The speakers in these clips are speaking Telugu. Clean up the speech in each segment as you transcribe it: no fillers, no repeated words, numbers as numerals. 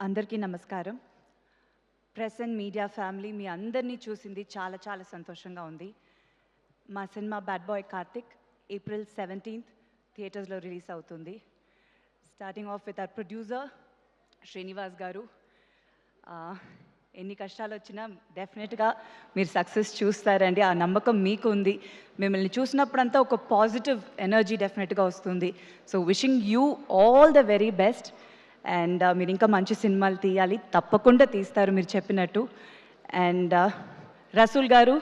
అందరికీ నమస్కారం. ప్రెస్ అండ్ మీడియా ఫ్యామిలీ, మీ అందరినీ చూసింది చాలా చాలా సంతోషంగా ఉంది. మా cinema bad boy Karthik April 17th థియేటర్స్లో రిలీజ్ అవుతుంది. Starting of with our producer Srinivas గారు. ఎన్ని కష్టాలు వచ్చినా డెఫినెట్గా మీరు సక్సెస్ చూస్తారండి, ఆ నమ్మకం మీకు ఉంది. మిమ్మల్ని చూసినప్పుడంతా ఒక పాజిటివ్ ఎనర్జీ డెఫినెట్గా వస్తుంది. So wishing you all the very best. And మీరు ఇంకా మంచి సినిమాలు తీయాలి, తప్పకుండా తీస్తారు మీరు చెప్పినట్టు. అండ్ రసూల్ గారు,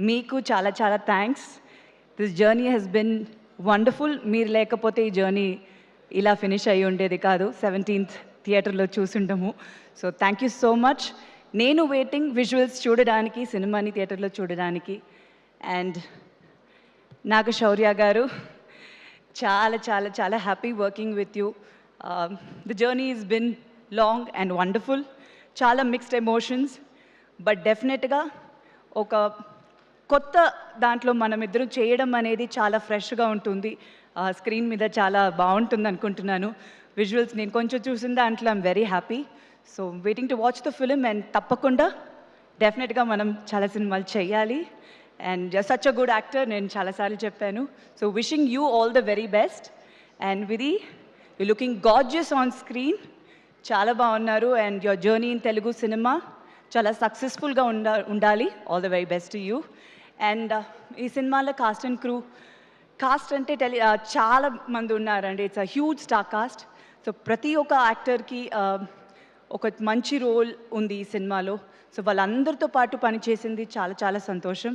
మీకు చాలా చాలా thanks. This journey has been wonderful. మీరు లేకపోతే ఈ జర్నీ ఇలా ఫినిష్ అయ్యి ఉండేది కాదు. 17th థియేటర్లో చూసుండము. So thank you so much. నేను వెయిటింగ్ విజువల్స్ చూడడానికి, సినిమాని థియేటర్లో చూడడానికి. అండ్ నాకు శౌర్య గారు, చాలా చాలా చాలా happy working with you. The journey has been long and wonderful. చాలా మిక్స్డ్ ఎమోషన్స్, బట్ డెఫినెట్గా ఒక కొత్త దాంట్లో మనం ఇద్దరు చేయడం అనేది చాలా ఫ్రెష్గా ఉంటుంది. స్క్రీన్ మీద చాలా బాగుంటుంది అనుకుంటున్నాను. విజువల్స్ నేను కొంచెం చూసిన దాంట్లో I'm very happy. So waiting to watch the film. And తప్పకుండా డెఫినెట్గా మనం చాలా సినిమాలు చేయాలి. And such a good actor, నేను చాలాసార్లు చెప్పాను. So wishing you all the very best. And Vidhi, you looking gorgeous on screen, చాలా బాగున్నారు. And your journey in Telugu cinema చాలా సక్సెస్ఫుల్గా ఉండాలి. All the very best to you. And ఈ సినిమాలో కాస్ట్ అండ్ క్రూ, కాస్ట్ అంటే చాలా మంది ఉన్నారండి. It's a huge star cast. So ప్రతి ఒక్క యాక్టర్కి ఒక మంచి రోల్ ఉంది ఈ సినిమాలో. సో వాళ్ళందరితో పాటు పనిచేసింది చాలా చాలా సంతోషం.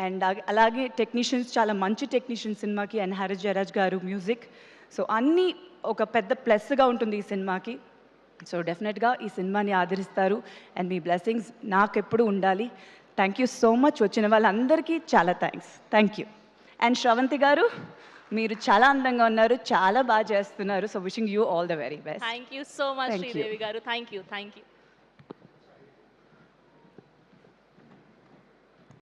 అండ్ అలాగే టెక్నీషియన్స్, చాలా మంచి టెక్నీషియన్స్ సినిమాకి. అండ్ హరీష్ జయరాజ్ గారు మ్యూజిక్. సో అన్నీ ఒక పెద్ద ప్లస్గా ఉంటుంది ఈ సినిమాకి. సో డెఫినెట్గా ఈ సినిమాని ఆదరిస్తారు. అండ్ మీ బ్లెస్సింగ్స్ నాకు ఎప్పుడు ఉండాలి. Thank you so much. వచ్చిన వాళ్ళందరికీ చాలా thanks. Thank you. And Sravanthi garu, మీరు చాలా అందంగా ఉన్నారు, చాలా బాగా చేస్తున్నారు. So wishing you all the very best. Thank you so much Sridevi garu. Thank you.